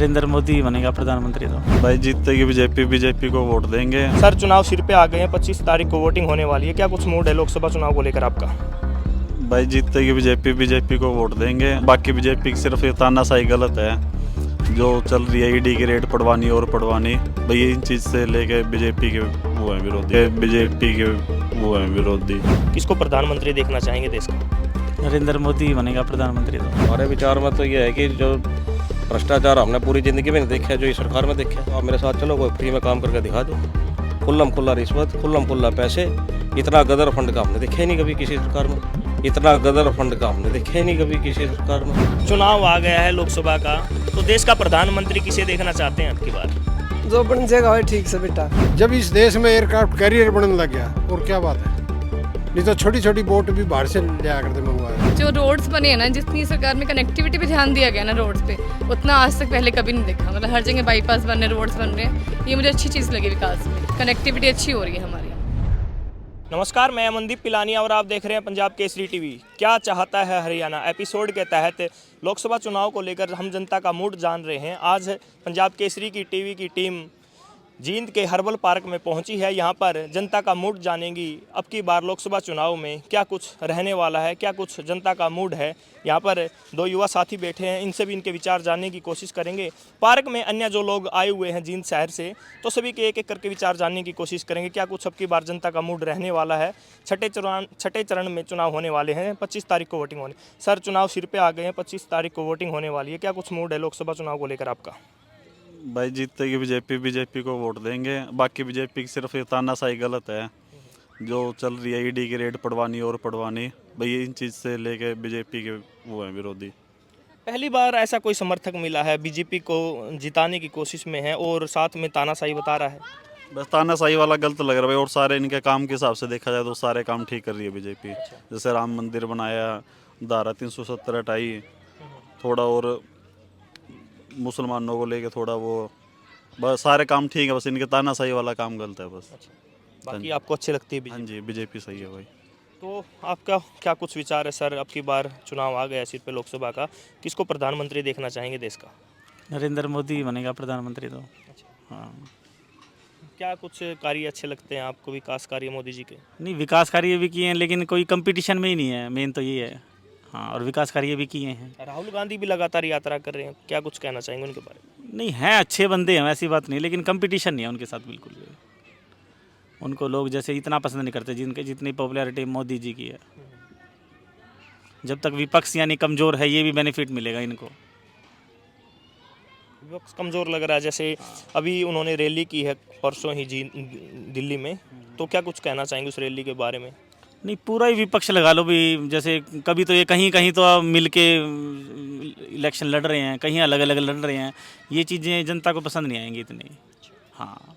नरेंद्र मोदी बनेगा प्रधानमंत्री। तो भाई जीतते की बीजेपी को वोट देंगे। सर चुनाव सिर पे आ गए हैं, 25 तारीख को वोटिंग होने वाली है, क्या कुछ मूड है लोकसभा चुनाव को लेकर आपका? भाई जीतते की बीजेपी को वोट देंगे। बाकी बीजेपी की सिर्फ ये तानाशाही गलत है जो चल रही है, ईडी की रेड पड़वानी और पड़वानी। भाई इन चीज़ से लेके बीजेपी के वो हैं विरोधी, बीजेपी के वो हैं विरोधी। किसको प्रधानमंत्री देखना चाहेंगे देश का? नरेंद्र मोदी बनेगा प्रधानमंत्री। तो हमारे विचार में तो ये है कि जो भ्रष्टाचार हमने पूरी ज़िंदगी में नहीं देखा है, जो इस सरकार में देखा है। आप मेरे साथ चलो, कोई फ्री में काम करके दिखा दो। खुल्लम खुल्ला रिश्वत, खुल्लम खुल्ला पैसे, इतना गदर फंड का हमने देखा ही नहीं कभी किसी सरकार में। इतना गदर फंड का हमने देखा ही नहीं कभी किसी सरकार में। चुनाव आ गया है लोकसभा का, तो देश का प्रधानमंत्री किसे देखना चाहते हैं आपकी बार? जो बन जाएगा भाई ठीक से बेटा। जब इस देश में एयरक्राफ्ट कैरियर बनने लग गया, और क्या बात है, नहीं तो छोटी छोटी बोट भी बाहर से ले आकर के मंगवाए। जो रोड्स बने हैं ना, जितनी सरकार में कनेक्टिविटी पे ध्यान दिया गया ना रोड्स पे, उतना आज तक पहले कभी नहीं देखा। मतलब हर जगह बाईपास बन रहे, रोड्स बन रहे हैं, ये मुझे अच्छी चीज़ लगी विकास में। कनेक्टिविटी अच्छी हो रही है हमारी। नमस्कार, मैं अमनदीप पिलानी और आप देख रहे हैं पंजाब केसरी टीवी। क्या चाहता है हरियाणा एपिसोड के तहत लोकसभा चुनाव को लेकर हम जनता का मूड जान रहे हैं। आज पंजाब केसरी की टीवी की टीम जींद के हर्बल पार्क में पहुंची है। यहां पर जनता का मूड जानेंगी। अब की बार लोकसभा चुनाव में क्या कुछ रहने वाला है, क्या कुछ जनता का मूड है। यहां पर दो युवा साथी बैठे हैं, इनसे भी इनके विचार जानने की कोशिश करेंगे। पार्क में अन्य जो लोग आए हुए हैं जींद शहर से, तो सभी के एक एक करके विचार जानने की कोशिश करेंगे। क्या कुछ अब की बार जनता का मूड रहने वाला है। छठे चरण में चुनाव होने वाले हैं, 25 तारीख को वोटिंग होने। सर चुनाव सिर पे आ गए हैं, 25 तारीख को वोटिंग होने वाली है, क्या कुछ मूड है लोकसभा चुनाव को लेकर आपका? भाई जीतते की बीजेपी को वोट देंगे। बाकी बीजेपी की सिर्फ ये तानाशाही गलत है जो चल रही है, ईडी की रेड पड़वानी और पड़वानी। भाई इन चीज़ से लेके बीजेपी के वो हैं विरोधी। पहली बार ऐसा कोई समर्थक मिला है, बीजेपी को जिताने की कोशिश में है और साथ में तानाशाही बता रहा है। बस तानाशाही वाला गलत लग रहा है भाई। और सारे इनके काम के हिसाब से देखा जाए तो सारे काम ठीक कर रही है बीजेपी। जैसे राम मंदिर बनाया, धारा 370 हटाई, थोड़ा और मुसलमानों को लेके थोड़ा वो, बस सारे काम ठीक है, बस इनके तानाशाही वाला काम गलत है बस। बाकी आपको अच्छी लगती है हाँ जी, बीजेपी सही है भाई। तो आपका क्या कुछ विचार है सर? अब की बार चुनाव आ गया सीट पे लोकसभा का, किसको प्रधानमंत्री देखना चाहेंगे देश का? नरेंद्र मोदी बनेगा प्रधानमंत्री। तो हाँ, क्या कुछ कार्य अच्छे लगते हैं आपको, विकास कार्य मोदी जी के? नहीं विकास कार्य भी किए हैं, लेकिन कोई कंपटीशन में ही नहीं है, मेन तो ये है। हाँ, और विकास कार्य भी किए हैं। राहुल गांधी भी लगातार यात्रा कर रहे हैं, क्या कुछ कहना चाहेंगे उनके बारे में? नहीं हैं, अच्छे बंदे हैं, ऐसी बात नहीं, लेकिन कंपटीशन नहीं है उनके साथ बिल्कुल भी। उनको लोग जैसे इतना पसंद नहीं करते जिनके जितनी पॉपुलैरिटी मोदी जी की है। जब तक विपक्ष यानी कमज़ोर है, ये भी बेनिफिट मिलेगा इनको। विपक्ष कमज़ोर लग रहा है, जैसे अभी उन्होंने रैली की है परसों ही जी दिल्ली में, तो क्या कुछ कहना चाहेंगे उस रैली के बारे में? नहीं, पूरा ही विपक्ष लगा लो भी। जैसे कभी तो ये कहीं कहीं तो मिल के इलेक्शन लड़ रहे हैं, कहीं अलग अलग लड़ रहे हैं। ये चीज़ें जनता को पसंद नहीं आएंगी इतनी। हाँ,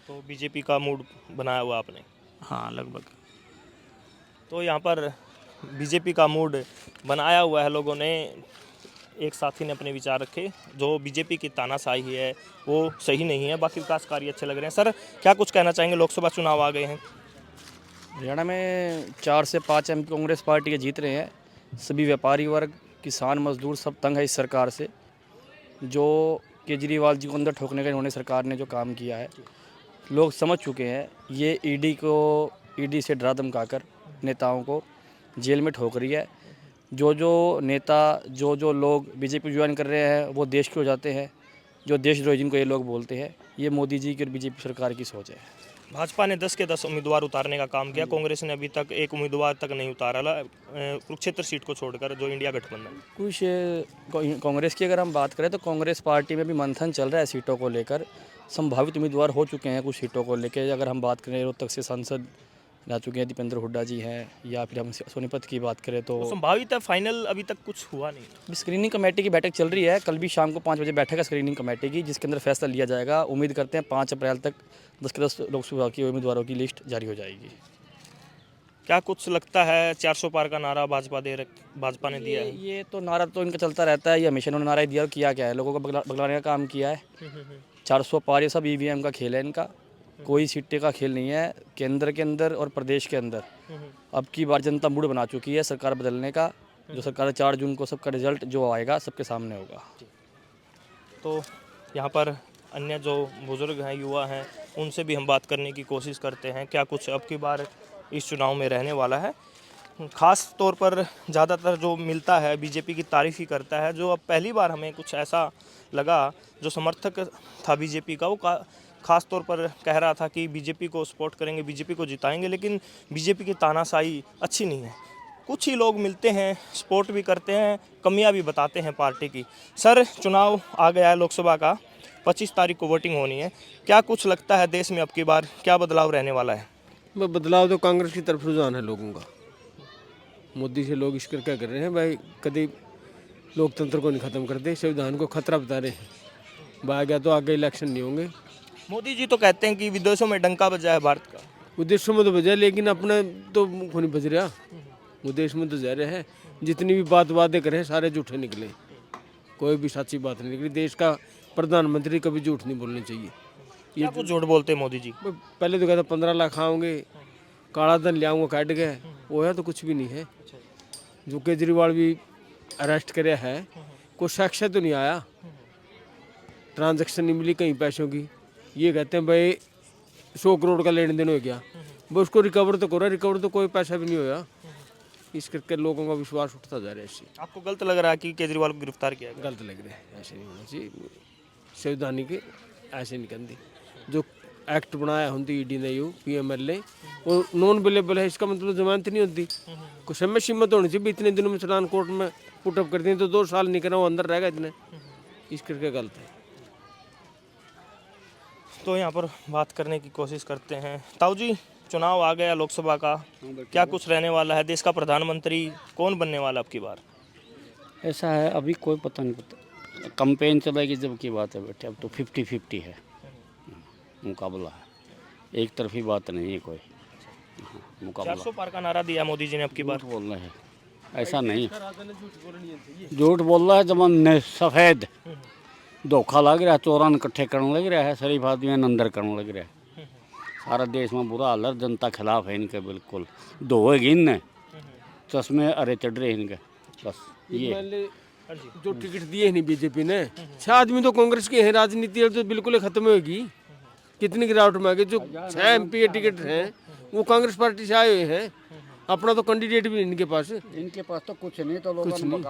तो बीजेपी का मूड बनाया हुआ आपने? हाँ लगभग। तो यहाँ पर बीजेपी का मूड बनाया हुआ है लोगों ने। एक साथी ने अपने विचार रखे, जो बीजेपी की तानाशाही है वो सही नहीं है, बाकी विकास कार्य अच्छे लग रहे हैं। सर क्या कुछ कहना चाहेंगे, लोकसभा चुनाव आ गए हैं? हरियाणा में 4 से 5 एमपी कांग्रेस पार्टी के जीत रहे हैं। सभी व्यापारी वर्ग, किसान, मजदूर सब तंग है इस सरकार से। जो केजरीवाल जी को अंदर ठोकने का इन्होंने सरकार ने जो काम किया है, लोग समझ चुके हैं। ये ईडी से डरा धमकाकर नेताओं को जेल में ठोक रही है। जो नेता, जो लोग बीजेपी ज्वाइन कर रहे हैं, वो देश के हो जाते हैं। जो देशद्रोही जिनको ये लोग बोलते हैं, ये मोदी जी की और बीजेपी सरकार की सोच है। भाजपा ने 10 के 10 उम्मीदवार उतारने का काम किया, कांग्रेस ने अभी तक एक उम्मीदवार तक नहीं उतारा, कुरुक्षेत्र सीट को छोड़कर, जो इंडिया गठबंधन। कुछ कांग्रेस की अगर हम बात करें तो कांग्रेस पार्टी में भी मंथन चल रहा है सीटों को लेकर। संभावित उम्मीदवार हो चुके हैं कुछ सीटों को लेकर। अगर हम बात करें रोहतक से सांसद जा चुके हैं, दीपेंद्र हुड्डा जी हैं, या फिर हम सोनीपत की बात करें तो संभावित है, फाइनल अभी तक कुछ हुआ नहीं। स्क्रीनिंग कमेटी की बैठक चल रही है। कल भी शाम को 5 बजे बैठक है स्क्रीनिंग कमेटी की, जिसके अंदर फैसला लिया जाएगा। उम्मीद करते हैं 5 अप्रैल तक 10 के 10 लोकसभा के उम्मीदवारों की लिस्ट जारी हो जाएगी। क्या कुछ लगता है 400 पार का नारा भाजपा ने दिया है? ये तो नारा तो इनका चलता रहता है, ये हमेशा उन्होंने नारा दिया और किया क्या है, लोगों को बगलाने का काम किया है। 400 पार ये सब ईवीएम का खेल है इनका, कोई सीटें का खेल नहीं है। केंद्र के अंदर और प्रदेश के अंदर अब की बार जनता मूड बना चुकी है सरकार बदलने का। जो सरकार 4 जून को सबका रिजल्ट जो आएगा सबके सामने होगा। तो यहाँ पर अन्य जो बुज़ुर्ग हैं, युवा हैं, उनसे भी हम बात करने की कोशिश करते हैं क्या कुछ अब की बार इस चुनाव में रहने वाला है। ख़ास तौर पर ज़्यादातर जो मिलता है बीजेपी की तारीफ़ ही करता है। जो अब पहली बार हमें कुछ ऐसा लगा, जो समर्थक था बीजेपी का, वो ख़ास तौर पर कह रहा था कि बीजेपी को सपोर्ट करेंगे, बीजेपी को जिताएंगे, लेकिन बीजेपी की तानाशाही अच्छी नहीं है। कुछ ही लोग मिलते हैं, सपोर्ट भी करते हैं, कमियां भी बताते हैं पार्टी की। सर, चुनाव आ गया है लोकसभा का, 25 तारीख को वोटिंग होनी है। क्या कुछ लगता है देश में अब की बार क्या बदलाव रहने वाला है? बदलाव तो कांग्रेस की तरफ रुझान है लोगों का। मोदी से लोग इश्क क्या कर रहे हैं भाई, कभी लोकतंत्र को नहीं ख़त्म करते, संविधान को खतरा बता रहे हैं। आ गया तो आगे इलेक्शन नहीं होंगे। मोदी जी तो कहते हैं कि विदेशों में डंका बजा है भारत का। उद्देश्यों में तो बजा, लेकिन अपने तो मुँह नहीं बज रहा। उद्देश्य में तो जा रहे हैं, जितनी भी वादे करें सारे झूठे निकले, कोई भी सच्ची बात नहीं निकली। देश का प्रधानमंत्री कभी झूठ नहीं बोलने चाहिए। ये कुछ झूठ बोलते हैं मोदी जी। पहले तो कहता 15 लाख खाओगे, काला धन ले आऊँगा काट गए, वो है तो कुछ भी नहीं है। जो केजरीवाल भी अरेस्ट करे है, कोई साक्ष्य तो नहीं आया, ट्रांजैक्शन नहीं मिली कहीं पैसों की। ये कहते हैं भाई 100 करोड़ का लेन देन हो गया, वो उसको रिकवर तो करो, रिकवर तो कोई पैसा भी नहीं होया। इस करके लोगों का विश्वास उठता जा रहा है। इससे आपको गलत लग रहा है कि केजरीवाल को गिरफ्तार किया गया? गलत लग रहा है, ऐसे नहीं होना चाहिए। संवैधानिक ऐसे नहीं करती। जो एक्ट बनाया होती ईडी ने, यू PMLA, वो नॉन अवेलेबल है, इसका मतलब जमानत नहीं होती। कुछ समय सीमित होनी चाहिए। इतने दिनों में चलान कोर्ट में पुटअप कर दिए तो 2 साल नहीं करा, वो अंदर रहेगा इतने। इस करके गलत है। तो यहाँ पर बात करने की कोशिश करते हैं। ताऊ जी, चुनाव आ गया लोकसभा का, क्या कुछ रहने वाला है? देश का प्रधानमंत्री कौन बनने वाला अब की बार? ऐसा है, अभी कोई पता नहीं। पता कैंपेन चलेगी जब की बात है बेटे। अब तो 50-50 है, मुकाबला है, एक तरफी बात नहीं है कोई। मुकाबला 400 पार का नारा दिया मोदी जी ने अब की बार। बोल रहे हैं, ऐसा नहीं। झूठ बोल रहा है जमान सफ़ेद, धोखा लग रहा है, चोरान इकट्ठे करने लग रहा है, शरीफ आदमी अंदर करने लग रहा है। सारा देश में बुरा हाल है, जनता खिलाफ है इनके, बिल्कुल धोएगी इनने, चश्मे अरे चढ़ रहे इनके, बस ये। जो टिकट दिए नहीं बीजेपी ने, 6 आदमी तो कांग्रेस के हैं। राजनीति तो बिल्कुल ही खत्म होगी। कितनी गिरावट में आ गई। जो 6 MP टिकट हैं वो कांग्रेस पार्टी से आए हुए हैं। अपना तो कैंडिडेट भी इनके पास तो कुछ नहीं, तो कुछ नहीं।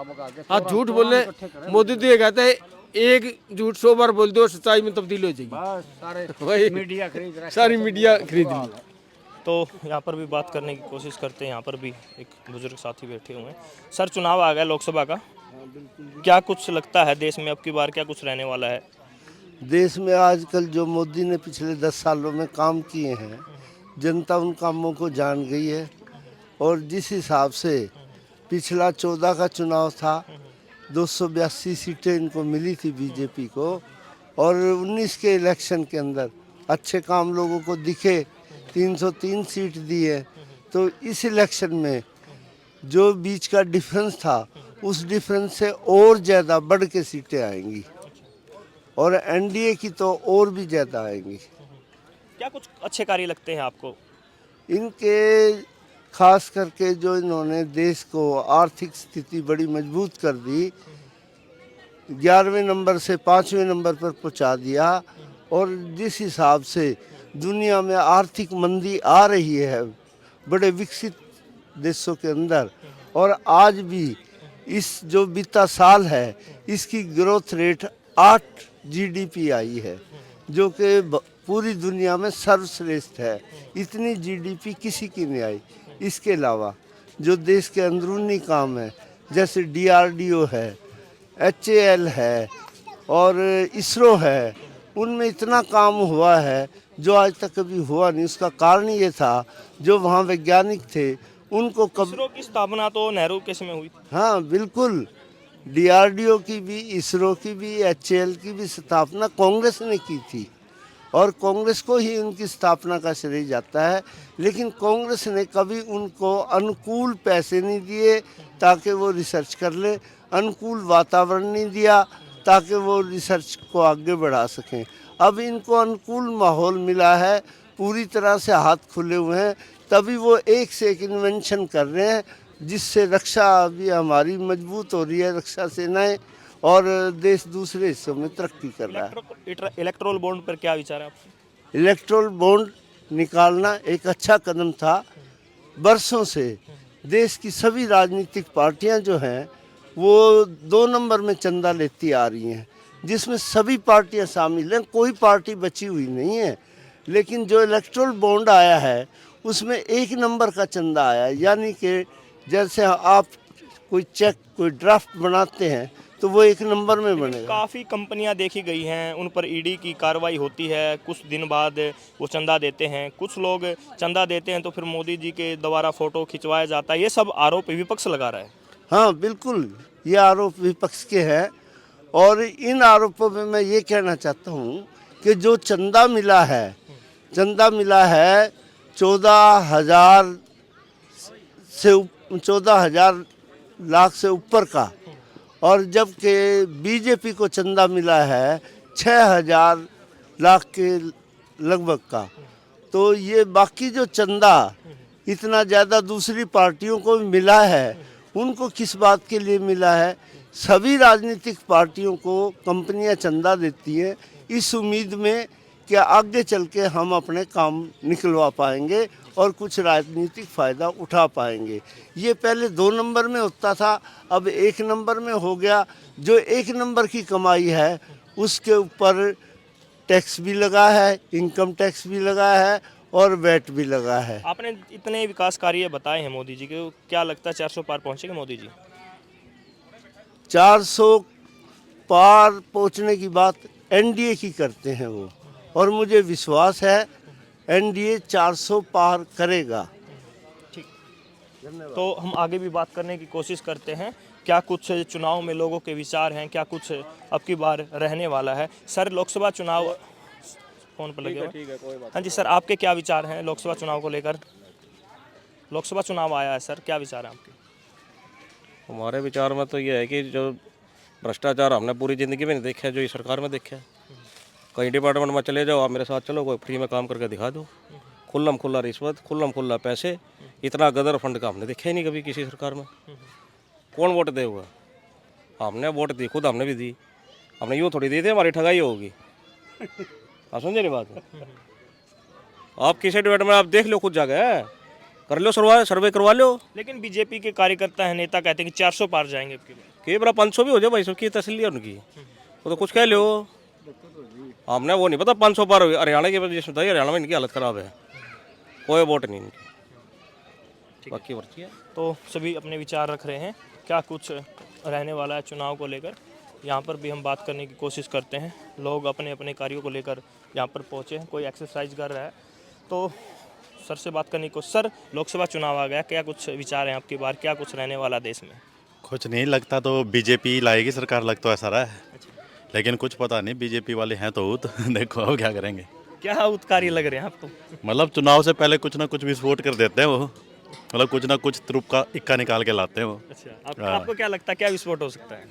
आप झूठ बोले, मोदी तो ये कहता है एक झूठ 100 बार बोल दो, सच्चाई में तब्दील हो जाएगी। वही मीडिया खरीद रहा है, सारी मीडिया खरीद ली। तो यहाँ पर भी बात करने की कोशिश करते हैं। यहाँ पर भी एक बुजुर्ग साथी बैठे हुए हैं। सर, चुनाव आ गया लोकसभा का, क्या कुछ लगता है देश में अब की बार क्या कुछ रहने वाला है? देश में आजकल जो मोदी ने पिछले 10 सालों में काम किए हैं, जनता उन कामों को जान गई है। और जिस हिसाब से पिछला 14 का चुनाव था, 282 सीटें इनको मिली थी बीजेपी को, और 19 के इलेक्शन के अंदर अच्छे काम लोगों को दिखे, 303 सीट दी है। तो इस इलेक्शन में जो बीच का डिफरेंस था, उस डिफरेंस से और ज़्यादा बढ़ के सीटें आएंगी, और NDA की तो और भी ज़्यादा आएंगी। क्या कुछ अच्छे कार्य लगते हैं आपको? इनके खास करके जो इन्होंने देश को आर्थिक स्थिति बड़ी मजबूत कर दी, 11वें नंबर से 5वें नंबर पर पहुंचा दिया। और जिस हिसाब से दुनिया में आर्थिक मंदी आ रही है बड़े विकसित देशों के अंदर, और आज भी इस जो बीता साल है इसकी ग्रोथ रेट 8 GDP आई है, जो कि पूरी दुनिया में सर्वश्रेष्ठ है। इतनी GDP किसी की नहीं आई। इसके अलावा जो देश के अंदरूनी काम है, जैसे DRDO है, HAL है और ISRO है, उनमें इतना काम हुआ है जो आज तक कभी हुआ नहीं। उसका कारण ये था जो वहाँ वैज्ञानिक थे उनको इसरो की स्थापना तो नेहरू के समय हुई थी। हाँ बिल्कुल, DRDO की भी, ISRO की भी, HAL की भी स्थापना कांग्रेस ने की थी, और कांग्रेस को ही उनकी स्थापना का श्रेय जाता है। लेकिन कांग्रेस ने कभी उनको अनुकूल पैसे नहीं दिए ताकि वो रिसर्च कर ले, अनुकूल वातावरण नहीं दिया ताकि वो रिसर्च को आगे बढ़ा सकें। अब इनको अनुकूल माहौल मिला है, पूरी तरह से हाथ खुले हुए हैं, तभी वो एक से एक इन्वेंशन कर रहे हैं, जिससे रक्षा भी हमारी मजबूत हो रही है, रक्षा सेनाएं। और देश दूसरे हिस्सों में तरक्की कर रहा है। इलेक्ट्रोल बॉन्ड पर क्या विचार है आपके? इलेक्ट्रोल बॉन्ड निकालना एक अच्छा कदम था। बरसों से देश की सभी राजनीतिक पार्टियां जो हैं वो 2 नंबर में चंदा लेती आ रही हैं, जिसमें सभी पार्टियां शामिल हैं, कोई पार्टी बची हुई नहीं है। लेकिन जो इलेक्ट्रोल बॉन्ड आया है उसमें 1 नंबर का चंदा आया, यानी कि जैसे आप कोई चेक, कोई ड्राफ्ट बनाते हैं तो वो 1 नंबर में बनेगा। काफ़ी कंपनियां देखी गई हैं, उन पर ईडी की कार्रवाई होती है, कुछ दिन बाद वो चंदा देते हैं, कुछ लोग चंदा देते हैं तो फिर मोदी जी के द्वारा फ़ोटो खिंचवाया जाता है। ये सब आरोप विपक्ष लगा रहा है। हाँ बिल्कुल, ये आरोप विपक्ष के हैं और इन आरोपों में मैं ये कहना चाहता हूँ कि जो चंदा मिला है 14,000 लाख से ऊपर का, और जबकि बीजेपी को चंदा मिला है 6,000 लाख के लगभग का। तो ये बाकी जो चंदा इतना ज़्यादा दूसरी पार्टियों को मिला है, उनको किस बात के लिए मिला है? सभी राजनीतिक पार्टियों को कंपनियां चंदा देती हैं इस उम्मीद में कि आगे चल के हम अपने काम निकलवा पाएंगे और कुछ राजनीतिक फ़ायदा उठा पाएंगे। ये पहले 2 नंबर में होता था, अब 1 नंबर में हो गया। जो 1 नंबर की कमाई है उसके ऊपर टैक्स भी लगा है, इनकम टैक्स भी लगा है और वैट भी लगा है। आपने इतने विकास कार्य बताए हैं मोदी जी के, क्या लगता है 400 पार पहुँचेंगे मोदी जी? 400 पार पहुंचने की बात एनडीए की करते हैं वो, और मुझे विश्वास है एनडीए 400 पार करेगा। ठीक, तो हम आगे भी बात करने की कोशिश करते हैं। क्या कुछ चुनाव में लोगों के विचार हैं, क्या कुछ अब की बार रहने वाला है? सर, लोकसभा चुनाव फोन पर लगे हुए। हाँ जी सर, आपके क्या विचार हैं लोकसभा चुनाव को लेकर? लोकसभा चुनाव आया है सर, क्या विचार है आपके? हमारे विचार में तो ये है कि जो भ्रष्टाचार हमने पूरी ज़िंदगी में नहीं देखा है, जो इस सरकार में देखा है। कहीं डिपार्टमेंट में चले जाओ, आप मेरे साथ चलो, कोई फ्री में काम करके दिखा दो। खुल्लम खुल्ला रिश्वत, खुल्लम खुल्ला पैसे, इतना गदर फंड का हमने देखा ही नहीं कभी किसी सरकार में। कौन वोट दे हुआ? हमने वोट दी, खुद हमने भी दी। हमने यूँ थोड़ी दी थी हमारी ठगाई होगी। आप समझे नहीं बात? आप किसी डिपार्टमेंट आप देख लो, खुद जाके कर लो, सर्वे करवा लो। लेकिन बीजेपी के कार्यकर्ता है, नेता कहते हैं कि 400 पार जाएंगे अब की बार। कि बड़ा 500 भी हो जाए भाई, सबकी तसल्ली है उनकी, वो तो कुछ कह लो। हमने वो नहीं पता 500 पार हो। हरियाणा की वजह से बताइए, हरियाणा में इनकी हालत ख़राब है, कोई वोट नहीं इनकी, बाकी वर्ची है। तो सभी अपने विचार रख रहे हैं, क्या कुछ रहने वाला है चुनाव को लेकर। यहाँ पर भी हम बात करने की कोशिश करते हैं। लोग अपने अपने कार्यों को लेकर यहाँ पर पहुँचे हैं, कोई एक्सरसाइज कर रहा है। तो सर से बात करने को। सर, लोकसभा चुनाव आ गया, क्या कुछ विचार हैं आपकी बार, क्या कुछ रहने वाला देश में? कुछ नहीं लगता, तो बीजेपी लाएगी सरकार, लग तो ऐसा रहा है। लेकिन कुछ पता नहीं, बीजेपी वाले हैं तो देखो अब क्या करेंगे। क्या उत्कारी लग रहे हैं आपको? मतलब चुनाव से पहले कुछ ना कुछ विस्फोट कर देते हैं वो, मतलब कुछ ना कुछ तुरुप का इक्का निकाल के लाते हैं वो। अच्छा, आपको क्या लगता है क्या विस्फोट हो सकता है?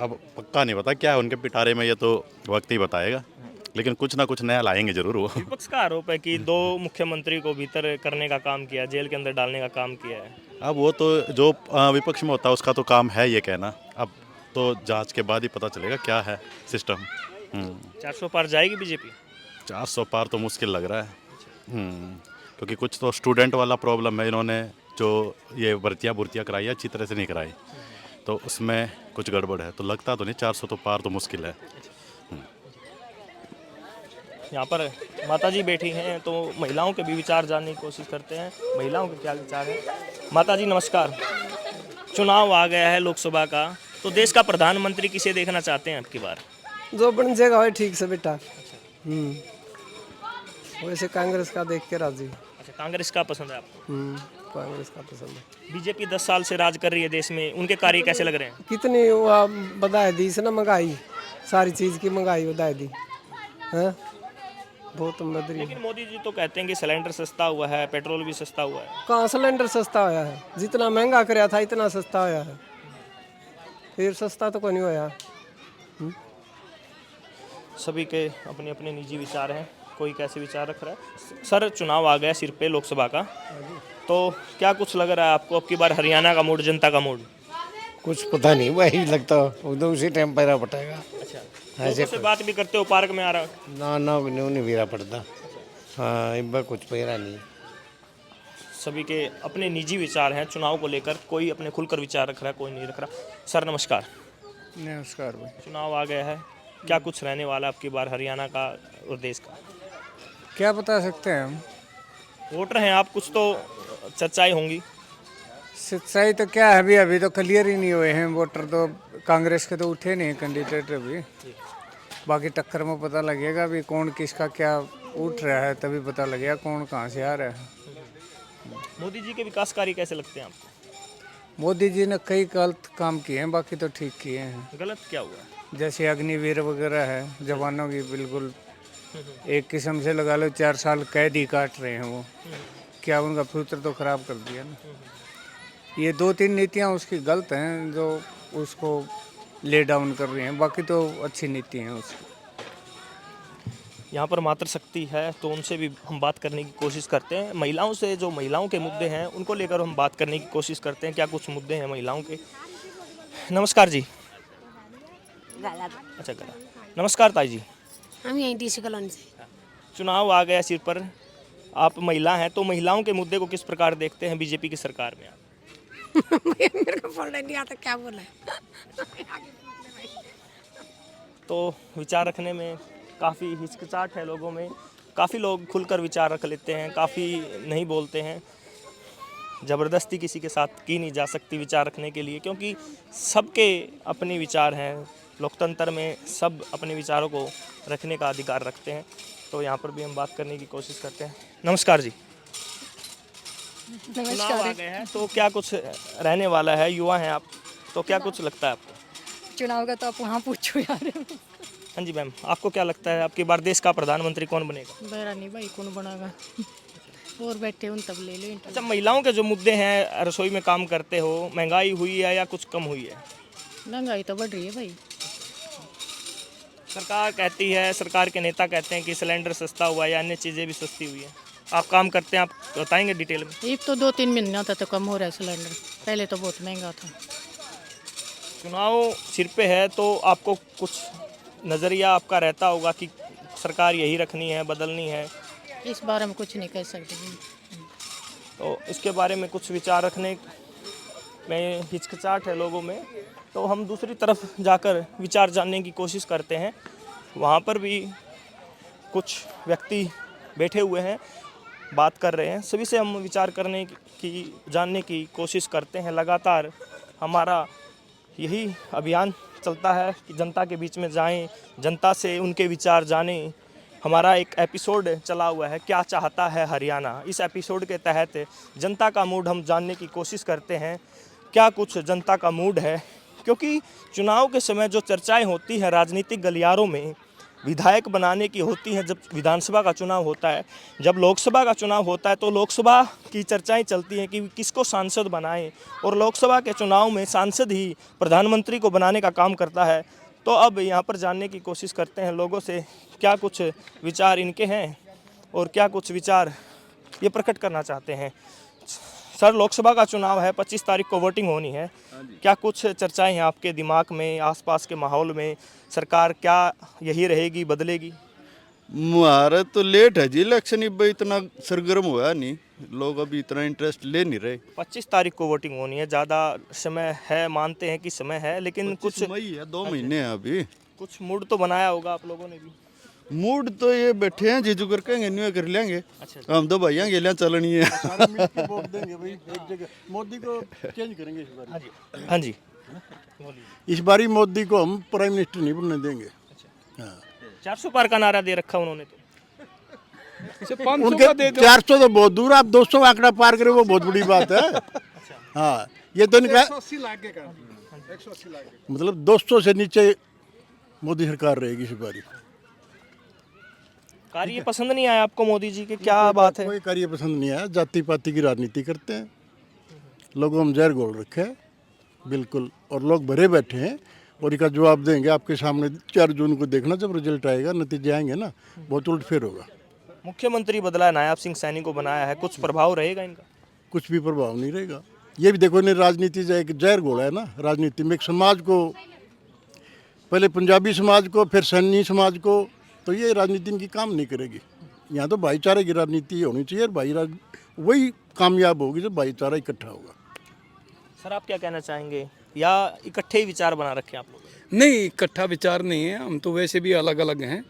अब पक्का नहीं पता क्या है उनके पिटारे में, ये तो वक्त ही बताएगा। लेकिन कुछ ना कुछ नया लाएंगे जरूर वो। विपक्ष का आरोप है कि 2 मुख्यमंत्री को भीतर करने का काम किया, जेल के अंदर डालने का काम किया है। अब वो तो जो विपक्ष में होता है उसका तो काम है ये कहना, अब तो जांच के बाद ही पता चलेगा क्या है सिस्टम। 400 पार जाएगी बीजेपी? 400 पार तो मुश्किल लग रहा है। क्योंकि कुछ तो स्टूडेंट वाला प्रॉब्लम है, इन्होंने जो ये भर्तियाँ कराई है अच्छी तरह से नहीं कराई, तो उसमें कुछ गड़बड़ है। तो लगता तो नहीं 400 तो पार तो मुश्किल है। यहाँ पर माता जी बैठी हैं, तो महिलाओं के भी विचार जानने की कोशिश करते हैं। महिलाओं के क्या विचार हैं? माता जी नमस्कार। चुनाव आ गया है लोकसभा का, तो देश का प्रधानमंत्री किसे देखना चाहते हैं आपकी बार? जो बन जाएगा वही ठीक से बेटा। वैसे कांग्रेस का देख के राजी। अच्छा, कांग्रेस का पसंद है आपको? कांग्रेस का पसंद है। बीजेपी 10 साल से राज कर रही है देश में, उनके कार्य कैसे लग रहे हैं? कितनी वो बधाई दी इसने, महंगाई, सारी चीज़ की महंगाई बधाई दी है, बहुत मदरी। लेकिन मोदी जी तो कहते हैं कि सिलेंडर सस्ता हुआ है, पेट्रोल भी सस्ता हुआ है। कहाँ सिलेंडर सस्ता होया है? जितना महंगा कराया था इतना सस्ता होया है, फिर सस्ता तो कोई नहीं होया। सभी के अपने अपने निजी विचार हैं, कोई कैसे विचार रख रहा है। सर, चुनाव आ गया सिर पे लोकसभा का, तो क्या कुछ लग रहा है आपको अब की बार हरियाणा का मूड, जनता का मूड? कुछ पता नहीं वही लगता एकदम उसी टाइम पैरा पटेगा। अच्छा, लोगों से बात भी करते हो, पार्क में आ रहा ना ना नहीं वीरा पड़ता। हाँ इस बार कुछ पैरा नहीं। सभी के अपने निजी विचार हैं चुनाव को लेकर, कोई अपने खुलकर विचार रख रहा है, कोई नहीं रख रहा। सर नमस्कार। नमस्कार भाई। चुनाव आ गया है, क्या कुछ रहने वाला आपकी बार हरियाणा का और देश का? क्या बता सकते हैं हम? वोटर हैं आप, कुछ तो चर्चाएं होंगी। सच्चाई तो क्या है, अभी तो क्लियर ही नहीं हुए हैं वोटर, तो कांग्रेस के तो उठे नहीं कैंडिडेट अभी। बाकी टक्कर में पता लगेगा अभी कौन किसका क्या उठ रहा है, तभी पता लगेगा कौन कहाँ से आ रहा है। मोदी जी के विकास कार्य कैसे लगते हैं आपको? मोदी जी ने कई गलत काम किए हैं, बाकी तो ठीक किए हैं। गलत क्या हुआ है? जैसे अग्निवीर वगैरह है, जवानों की बिल्कुल एक किस्म से लगा लो 4 साल कैद ही काट रहे हैं वो। क्या उनका फ्यूचर तो खराब कर दिया ना। ये 2-3 नीतियाँ उसकी गलत हैं जो उसको ले डाउन कर रही हैं, बाकी तो अच्छी नीति हैं उसकी। यहाँ पर मातृशक्ति है तो उनसे भी हम बात करने की कोशिश करते हैं। महिलाओं से, जो महिलाओं के मुद्दे हैं उनको लेकर हम बात करने की कोशिश करते हैं। क्या कुछ मुद्दे हैं महिलाओं के? नमस्कार जी। अच्छा गला। नमस्कार ताई जी। हम यहीं डीसी कॉलोनी से। चुनाव आ गया सिर पर, आप महिला हैं तो महिलाओं के मुद्दे को किस प्रकार देखते हैं बीजेपी की सरकार में आप? मेरे को बोलने नहीं आता क्या बोला है। तो विचार रखने में काफ़ी हिचकिचाहट है लोगों में। काफ़ी लोग खुलकर विचार रख लेते हैं, काफ़ी नहीं बोलते हैं। ज़बरदस्ती किसी के साथ की नहीं जा सकती विचार रखने के लिए, क्योंकि सबके अपने विचार हैं। लोकतंत्र में सब अपने विचारों को रखने का अधिकार रखते हैं। तो यहाँ पर भी हम बात करने की कोशिश करते हैं। नमस्कार जी। चुनाव आ गए हैं तो क्या कुछ रहने वाला है? युवा हैं आप, तो क्या कुछ लगता है आपको? चुनाव का तो आप वहाँ पूछो यार। हाँ जी मैम, आपको क्या लगता है आपकी बार देश का प्रधानमंत्री कौन बनेगा? मेरा नहीं भाई कौन बनागा, और बैठे उन तब ले लो। अच्छा, महिलाओं के जो मुद्दे हैं, रसोई में काम करते हो, महंगाई हुई है या कुछ कम हुई है? महंगाई तो बढ़ रही है भाई। सरकार कहती है, सरकार के नेता कहते हैं कि सिलेंडर सस्ता हुआ है या अन्य चीज़ें भी सस्ती हुई है। आप काम करते हैं, आप बताएंगे डिटेल में? एक तो 2-3 महीना था तो कम हो रहा है सिलेंडर, पहले तो बहुत महंगा था। चुनाव सिर पे है तो आपको कुछ नज़रिया आपका रहता होगा कि सरकार यही रखनी है, बदलनी है। इस बारे में कुछ नहीं कह सकते। तो इसके बारे में कुछ विचार रखने में हिचकिचाहट है लोगों में। तो हम दूसरी तरफ जाकर विचार जानने की कोशिश करते हैं। वहाँ पर भी कुछ व्यक्ति बैठे हुए हैं, बात कर रहे हैं। सभी से हम विचार करने की, जानने की कोशिश करते हैं। लगातार हमारा यही अभियान चलता है कि जनता के बीच में जाएं, जनता से उनके विचार जानें। हमारा एक एपिसोड चला हुआ है, क्या चाहता है हरियाणा। इस एपिसोड के तहत जनता का मूड हम जानने की कोशिश करते हैं, क्या कुछ जनता का मूड है। क्योंकि चुनाव के समय जो चर्चाएं होती हैं राजनीतिक गलियारों में, विधायक बनाने की होती हैं जब विधानसभा का चुनाव होता है। जब लोकसभा का चुनाव होता है तो लोकसभा की चर्चाएं चलती हैं कि किसको सांसद बनाएं, और लोकसभा के चुनाव में सांसद ही प्रधानमंत्री को बनाने का काम करता है। तो अब यहाँ पर जानने की कोशिश करते हैं लोगों से, क्या कुछ विचार इनके हैं और क्या कुछ विचार ये प्रकट करना चाहते हैं। सर, लोकसभा का चुनाव है, 25 तारीख को वोटिंग होनी है। क्या कुछ चर्चाएं हैं आपके दिमाग में, आसपास के माहौल में? सरकार क्या यही रहेगी, बदलेगी? हमारा तो लेट है जी इलेक्शन, इतना सरगर्म हुआ नहीं, लोग अभी इतना इंटरेस्ट ले नहीं रहे। 25 तारीख को वोटिंग होनी है, ज़्यादा समय है, मानते हैं कि समय है, लेकिन कुछ मई है, 2 महीने हैं अभी। कुछ मूड तो बनाया होगा आप लोगों ने भी? मूड तो ये बैठे हैं, जीजू करके न्यू कर लेंगे। अच्छा। हम तो भैया गेलियाँ चलनी है। वोट देंगे भाई, एक जगह मोदी को चेंज करेंगे इस बार। हाँ जी, इस बारी मोदी को हम प्राइम मिनिस्टर नहीं बनने देंगे। हाँ। 400 पार का नारा दे रखा उन्होंने तो। उनके 400 तो बहुत दूर, आप 200 आंकड़ा पार करें वो बहुत बड़ी बात है। हाँ, ये तो इनका 180 लाख के काम, 180 लाख मतलब 200 से नीचे मोदी सरकार रहेगी इस बारी। कार्य पसंद नहीं आया आपको मोदी जी के? क्या बात है? कोई कार्य पसंद नहीं आया, जाति पाति की राजनीति करते हैं, लोगों में जहर घोल रखे है बिल्कुल, और लोग भरे बैठे हैं और इसका जवाब देंगे आपके सामने। 4 जून को देखना, जब रिजल्ट आएगा, नतीजे आएंगे ना, बहुत उलटफेर होगा। मुख्यमंत्री बदला है, नायाब सिंह सैनी को बनाया है, कुछ प्रभाव रहेगा इनका? कुछ भी प्रभाव नहीं रहेगा। ये भी देखो, नहीं राजनीति जो एक जहर घोल है ना, राजनीति में एक समाज को, पहले पंजाबी समाज को, फिर सन्नी समाज को, तो ये राजनीति इनकी काम नहीं करेगी। यहाँ तो भाईचारे की राजनीति होनी चाहिए, और वही कामयाब होगी जब भाईचारा इकट्ठा होगा। सर आप क्या कहना चाहेंगे, या इकट्ठे ही विचार बना रखे आप लोग? नहीं, इकट्ठा विचार नहीं है, हम तो वैसे भी अलग अलग हैं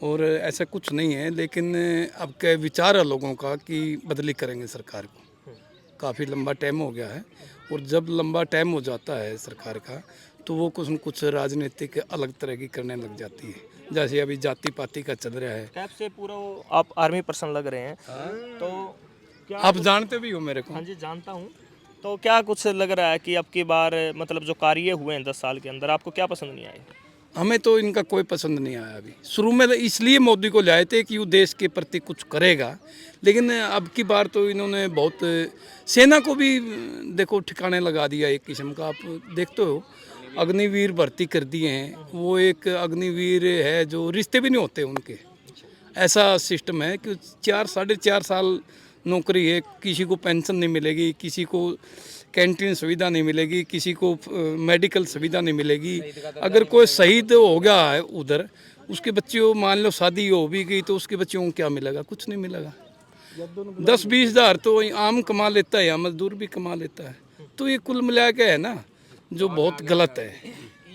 और ऐसा कुछ नहीं है, लेकिन अब के विचार है लोगों का कि बदली करेंगे सरकार को। काफ़ी लंबा टाइम हो गया है, और जब लंबा टाइम हो जाता है सरकार का तो वो कुछ न कुछ राजनीतिक अलग तरह की करने लग जाती है, जैसे अभी जाति पाति का चल रहा है। कैब से पूरा आप आर्मी पर्सन लग रहे हैं, तो क्या आप जानते भी हो मेरे को? हाँ जी जानता हूँ। तो क्या कुछ लग रहा है कि अब की बार मतलब जो कार्य हुए हैं 10 साल के अंदर, आपको क्या पसंद नहीं आए? हमें तो इनका कोई पसंद नहीं आया। अभी शुरू में इसलिए मोदी को लाए थे कि वो देश के प्रति कुछ करेगा, लेकिन अब की बार तो इन्होंने बहुत, सेना को भी देखो ठिकाने लगा दिया एक किस्म का। आप देखते हो अग्निवीर भर्ती कर दिए हैं, वो एक अग्निवीर है जो रिश्ते भी नहीं होते उनके, ऐसा सिस्टम है कि 4-4.5 साल नौकरी है, किसी को पेंशन नहीं मिलेगी, किसी को कैंटीन सुविधा नहीं मिलेगी, किसी को मेडिकल सुविधा नहीं मिलेगी। अगर कोई शहीद हो गया है उधर, उसके बच्चों मान लो शादी हो भी गई तो उसके बच्चों को क्या मिलेगा? कुछ नहीं मिलेगा। 10-20 हज़ार तो आम कमा लेता है या मजदूर भी कमा लेता है, तो ये कुल मिला के है ना जो बहुत गलत है।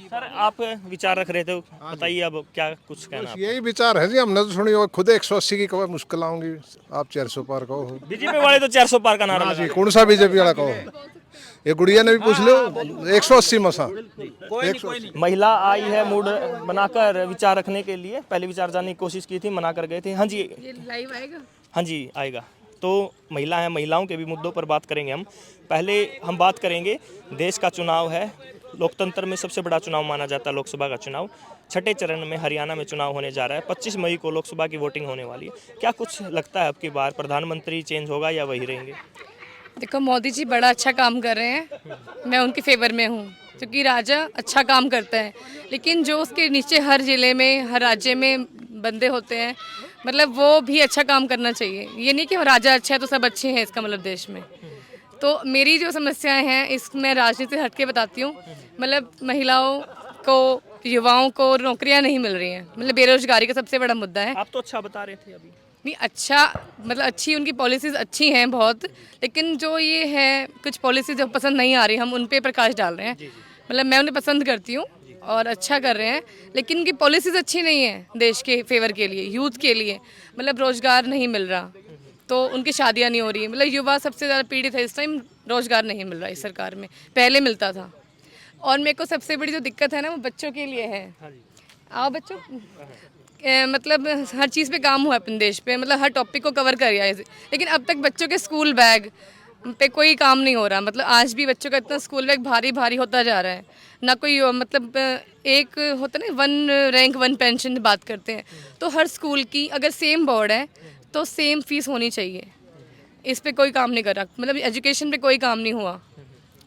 सर आप विचार रख रहे थे, बताइए अब क्या कुछ कहना? यही विचार है जी, हमने तो सुनी और खुद 180 की कहो मुश्किल आऊंगी, आप 400 पार कहो। बीजेपी वाले तो 400 पार का नारा जी, कौन सा बीजेपी वाला कहो? ये गुड़िया ने भी पूछ लो, 180 मसा। महिला आई है मूड बनाकर विचार रखने के लिए, पहले विचार जानने की कोशिश की थी, मना कर गए थे। हाँ जी, ये लाइव आएगा? हाँ जी आएगा। तो महिला है, महिलाओं के भी मुद्दों पर बात करेंगे हम। पहले हम बात करेंगे, देश का चुनाव है, लोकतंत्र में सबसे बड़ा चुनाव माना जाता है लोकसभा का चुनाव। छठे चरण में हरियाणा में चुनाव होने जा रहा है, 25 मई को लोकसभा की वोटिंग होने वाली है। क्या कुछ लगता है अब की बार प्रधानमंत्री चेंज होगा या वही रहेंगे? देखो मोदी जी बड़ा अच्छा काम कर रहे हैं, मैं उनके फेवर में हूँ, क्योंकि राजा अच्छा काम करता है, लेकिन जो उसके नीचे हर ज़िले में, हर राज्य में बंदे होते हैं, मतलब वो भी अच्छा काम करना चाहिए। ये नहीं कि राजा अच्छा है तो सब अच्छे हैं, इसका मतलब देश में। तो मेरी जो समस्याएं हैं इसमें राजनीति हट के बताती हूँ। मतलब महिलाओं को, युवाओं को नौकरियां नहीं मिल रही हैं, मतलब बेरोजगारी का सबसे बड़ा मुद्दा है। आप तो अच्छा बता रहे थे अभी। नहीं अच्छा, मतलब अच्छी उनकी पॉलिसीज़ अच्छी हैं बहुत, लेकिन जो ये है कुछ पॉलिसीज जो पसंद नहीं आ रही, हम उन पे प्रकाश डाल रहे हैं। मतलब मैं उन्हें पसंद करती हूँ और अच्छा कर रहे हैं, लेकिन उनकी पॉलिसीज़ अच्छी नहीं है देश के फेवर के लिए, यूथ के लिए। मतलब रोज़गार नहीं मिल रहा, तो उनकी शादियां नहीं हो रही। मतलब युवा सबसे ज़्यादा पीड़ित है इस टाइम, रोज़गार नहीं मिल रहा इस सरकार में, पहले मिलता था। और मेरे को सबसे बड़ी जो दिक्कत है ना वो बच्चों के लिए है। आओ बच्चों, मतलब हर चीज़ पे काम हुआ अपने देश पे, मतलब हर टॉपिक को कवर कर गया है, लेकिन अब तक बच्चों के स्कूल बैग पे कोई काम नहीं हो रहा। मतलब आज भी बच्चों का इतना स्कूल बैग भारी भारी होता जा रहा है, ना कोई मतलब एक होता ना 1 रैंक 1 पेंशन बात करते हैं, तो हर स्कूल की अगर सेम बोर्ड है तो सेम फीस होनी चाहिए। इस पे कोई काम नहीं कर रहा, मतलब एजुकेशन पे कोई काम नहीं हुआ।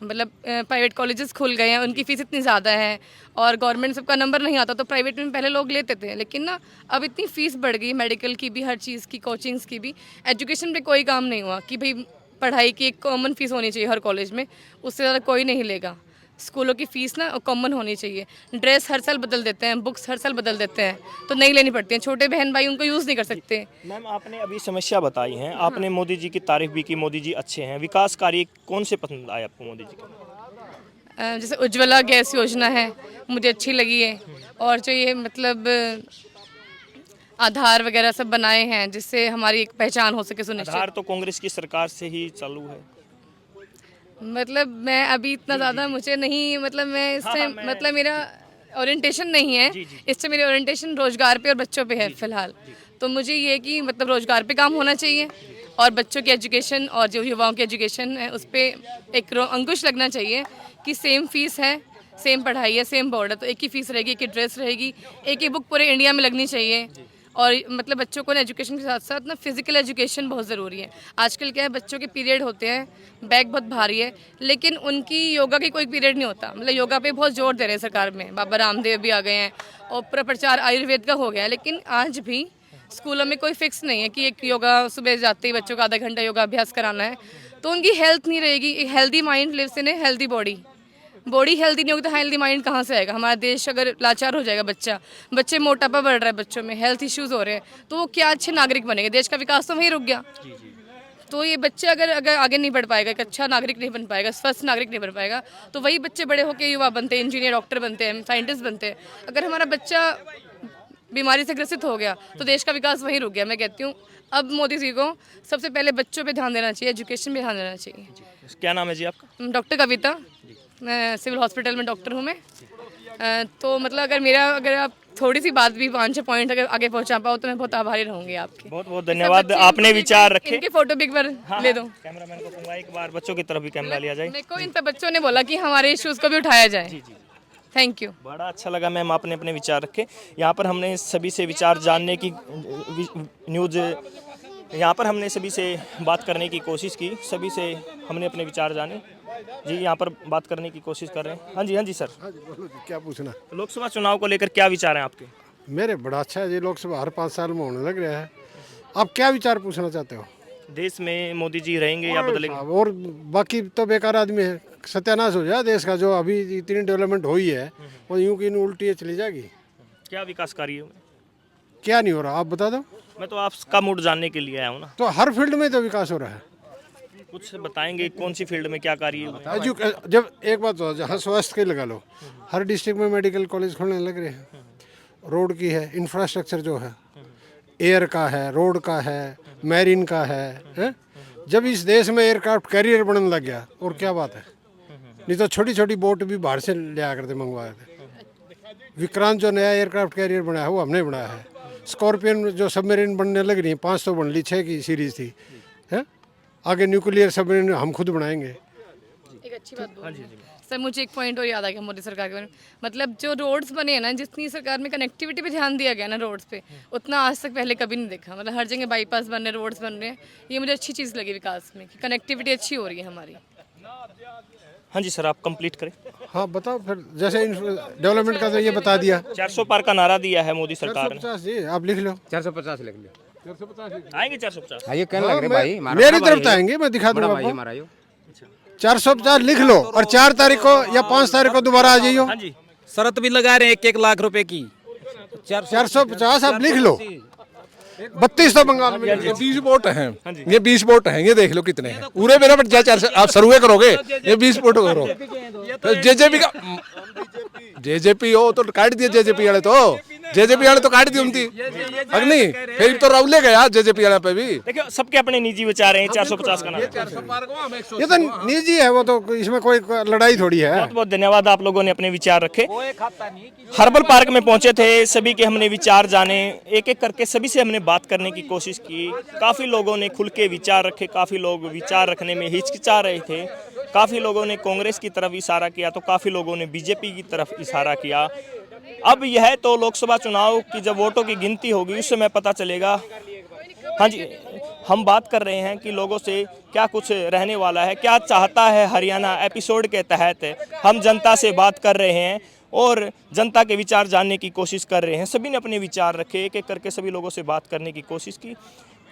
मतलब प्राइवेट कॉलेजेस खुल गए हैं, उनकी फ़ीस इतनी ज़्यादा है, और गवर्नमेंट सबका नंबर नहीं आता, तो प्राइवेट में पहले लोग लेते थे, लेकिन ना अब इतनी फ़ीस बढ़ गई, मेडिकल की भी, हर चीज़ की, कोचिंग्स की भी। एजुकेशन पे कोई काम नहीं हुआ कि भाई पढ़ाई की एक कॉमन फ़ीस होनी चाहिए हर कॉलेज में, उससे ज़्यादा कोई नहीं लेगा। स्कूलों की फ़ीस ना कॉमन होनी चाहिए। ड्रेस हर साल बदल देते हैं, बुक्स हर साल बदल देते हैं, तो नहीं लेनी पड़ती हैं। छोटे बहन भाई उनको यूज़ नहीं कर सकते। मैम आपने अभी समस्या बताई है, आपने मोदी जी की तारीफ भी की, मोदी जी अच्छे हैं। विकास कार्य कौन से पसंद आए आपको मोदी जी के? जैसे उज्ज्वला गैस योजना है, मुझे अच्छी लगी है, और जो ये मतलब आधार वगैरह सब बनाए हैं जिससे हमारी एक पहचान हो सके सुनिश्चित। आधार तो कांग्रेस की सरकार से ही चालू है। मतलब मैं अभी इतना ज़्यादा मुझे नहीं, मतलब मैं इससे मतलब मेरा ओरिएंटेशन नहीं है, इससे मेरी ओरिएंटेशन रोज़गार पे और बच्चों पे है फ़िलहाल। तो मुझे ये कि मतलब रोज़गार पे काम होना चाहिए, और बच्चों की एजुकेशन और जो युवाओं की एजुकेशन है उस पर एक अंकुश लगना चाहिए कि सेम फीस है, सेम पढ़ाई है, सेम बोर्ड है, तो एक ही फ़ीस रहेगी, एक ही ड्रेस रहेगी, एक ही बुक पूरे इंडिया में लगनी चाहिए। और मतलब बच्चों को ना एजुकेशन के साथ साथ ना फिज़िकल एजुकेशन बहुत ज़रूरी है। आजकल क्या है, बच्चों के पीरियड होते हैं, बैग बहुत भारी है, लेकिन उनकी योगा की कोई पीरियड नहीं होता। मतलब योगा पे बहुत जोर दे रहे हैं सरकार में, बाबा रामदेव भी आ गए हैं, और पूरा प्रचार आयुर्वेद का हो गया है, लेकिन आज भी स्कूलों में कोई फिक्स नहीं है कि एक योगा सुबह जाते ही बच्चों का आधा घंटा योगा अभ्यास कराना है। तो उनकी हेल्थ नहीं रहेगी। एक healthy mind lives in a healthy body. Body healthy नहीं होगी तो हेल्दी माइंड कहाँ से आएगा? हमारा देश अगर लाचार हो जाएगा, बच्चे मोटापा बढ़ रहा है, बच्चों में हेल्थ इश्यूज हो रहे हैं, तो वो क्या अच्छे नागरिक बनेंगे? देश का विकास तो वहीं रुक गया। तो ये बच्चे अगर आगे नहीं बढ़ पाएगा, एक अच्छा नागरिक नहीं बन पाएगा, स्वस्थ नागरिक नहीं बन पाएगा, तो वही बच्चे बड़े होकर युवा बनते हैं, इंजीनियर, डॉक्टर बनते हैं, साइंटिस्ट बनते हैं। अगर हमारा बच्चा बीमारी से ग्रसित हो गया तो देश का विकास वहीं रुक गया। मैं कहती हूँ अब मोदी जी को सबसे पहले बच्चों पे ध्यान देना चाहिए, एजुकेशन पे ध्यान देना चाहिए। क्या नाम है जी आपका? डॉक्टर कविता, मैं सिविल हॉस्पिटल में डॉक्टर हूँ मैं। तो मतलब अगर आप थोड़ी सी बात भी 5-6 पॉइंट अगर आगे पहुँचा पाओ तो मैं बहुत आभारी रहूँगी आपकी। बहुत बहुत धन्यवाद, आपने विचार रखे। इनके फोटो भी एक बार ले दो। कैमरामैन को कहूँगा एक बार बच्चों की तरफ भी कैमरा लिया जाए। मेरे को इन सब बच्चों ने बोला कि हमारे इश्यूज को भी उठाया जाए। Thank you. बड़ा अच्छा लगा मैम, आपने अपने विचार रखे। यहाँ पर हमने सभी से विचार जानने की यहाँ पर हमने सभी से बात करने की कोशिश की, सभी से हमने अपने विचार जाने। जी यहाँ पर बात करने की कोशिश कर रहे हैं। हाँ जी सर। बोलो जी, क्या पूछना? लोकसभा चुनाव को लेकर क्या विचार हैं आपके? मेरे बड़ा अच्छा है जी, लोकसभा हर 5 साल में होने लग रहा है। आप क्या विचार पूछना चाहते हो? देश में मोदी जी रहेंगे या बदलेंगे? और बाकी तो बेकार आदमी है, सत्यानाश हो जाए देश का। जो अभी इतनी डेवलपमेंट हुई है वो यूं की उल्टी चली जाएगी। क्या विकास कार्य क्या नहीं हो रहा आप बता दो। मैं तो आपका मूड जानने के लिए आया हूँ ना। तो हर फील्ड में तो विकास हो रहा है। कुछ बताएंगे कौन सी फील्ड में क्या कार्य है? जब एक बात हो, जहाँ स्वास्थ्य के लगा लो, हर डिस्ट्रिक्ट में मेडिकल कॉलेज खोलने लग रहे हैं। रोड की है, इंफ्रास्ट्रक्चर जो है, एयर का है, रोड का है, मैरीन का है? जब इस देश में एयरक्राफ्ट कैरियर बनने लग गया और क्या बात है। नहीं तो छोटी छोटी बोट भी बाहर से ले आया करते, मंगवाए थे। विक्रांत जो नया एयरक्राफ्ट कैरियर बनाया है वो हमने बनाया है। स्कॉर्पियन जो सबमरीन बनने लग रही है, 500 बन ली, 6 की सीरीज थी है। आगे न्यूक्लियर सबमरीन हम खुद बनाएंगे। एक अच्छी बात बोल सर, मुझे एक पॉइंट और याद आ गया मोदी सरकार के बारे में। मतलब जो रोड्स बने हैं ना, जितनी सरकार में कनेक्टिविटी पे ध्यान दिया गया ना रोड्स पे, उतना आज तक पहले कभी नहीं देखा। मतलब हर जगह बाईपास बन रहे हैं, रोड्स बन रहे हैं। ये मुझे अच्छी चीज़ लगी विकास में कि कनेक्टिविटी अच्छी हो रही है हमारी। हाँ जी सर, आप कंप्लीट करें। हाँ बताओ फिर। जैसे डेवलपमेंट का तो ये बता दिया। 400 पार का नारा दिया है मोदी सरकार ने। 450 जी, आप लिख लो। 450 लिख लो। 450 आएंगे 450। ये कहने लग रहे भाई, मेरी तरफ तो आएंगे, मैं दिखा दूंगा आपको। 450 लिख लो और 4 तारीख को या 5 तारीख को दोबारा आ जाइयो। हाँ जी, शरत भी लगा रहे हैं 1-1 लाख रुपए की। 450 आप लिख लो। 32 तो बंगाल में। ये 20 वोट हैं, ये 20 वोट हैं, ये देख लो कितने हैं। पूरे मेरा बट 400 आप सर्वे करोगे, ये 20 वोट करो। जेजेपी का जेजेपी हो तो काट दिए, जेजेपी वाले तो काट दी उनकी अग्नि। फिर तो राहुल ले गया जेजेपी वाले पे भी। देखिए सबके अपने निजी विचार हैं। 450 का नारा ये तो निजी है, वो तो इसमें कोई लड़ाई थोड़ी है। बहुत बहुत धन्यवाद, आप लोगों ने अपने विचार रखे। हर्बल पार्क में पहुंचे थे, सभी के हमने विचार जाने, एक एक करके सभी से हमने बात करने की कोशिश की। काफ़ी लोगों ने खुल के विचार रखे, काफ़ी लोग विचार रखने में हिचकिचा रहे थे। काफ़ी लोगों ने कांग्रेस की तरफ इशारा किया तो काफ़ी लोगों ने बीजेपी की तरफ इशारा किया। अब यह तो लोकसभा चुनाव की जब वोटों की गिनती होगी उस समय पता चलेगा। हाँ जी, हम बात कर रहे हैं कि लोगों से क्या कुछ रहने वाला है, क्या चाहता है हरियाणा। एपिसोड के तहत हम जनता से बात कर रहे हैं और जनता के विचार जानने की कोशिश कर रहे हैं। सभी ने अपने विचार रखे, एक एक करके सभी लोगों से बात करने की कोशिश की।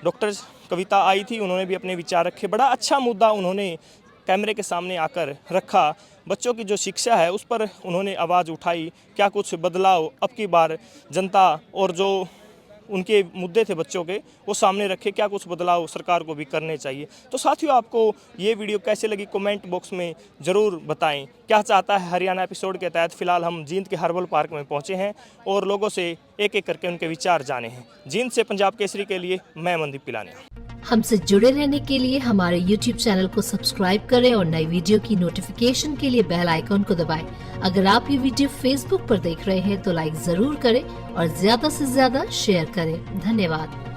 डॉक्टर कविता आई थी, उन्होंने भी अपने विचार रखे। बड़ा अच्छा मुद्दा उन्होंने कैमरे के सामने आकर रखा। बच्चों की जो शिक्षा है उस पर उन्होंने आवाज़ उठाई। क्या कुछ बदलाव अब की बार जनता और जो उनके मुद्दे थे बच्चों के वो सामने रखे, क्या कुछ बदलाव सरकार को भी करने चाहिए। तो साथियों, आपको ये वीडियो कैसे लगी कमेंट बॉक्स में ज़रूर बताएं। क्या चाहता है हरियाणा एपिसोड के तहत फ़िलहाल हम जींद के हर्बल पार्क में पहुंचे हैं और लोगों से एक एक करके उनके विचार जाने हैं। जींद से पंजाब केसरी के लिए मैं मनदीप पिलानिया। हमसे जुड़े रहने के लिए हमारे YouTube चैनल को सब्सक्राइब करें और नई वीडियो की नोटिफिकेशन के लिए बेल आइकॉन को दबाएं। अगर आप ये वीडियो Facebook पर देख रहे हैं तो लाइक जरूर करें और ज्यादा से ज्यादा शेयर करें। धन्यवाद।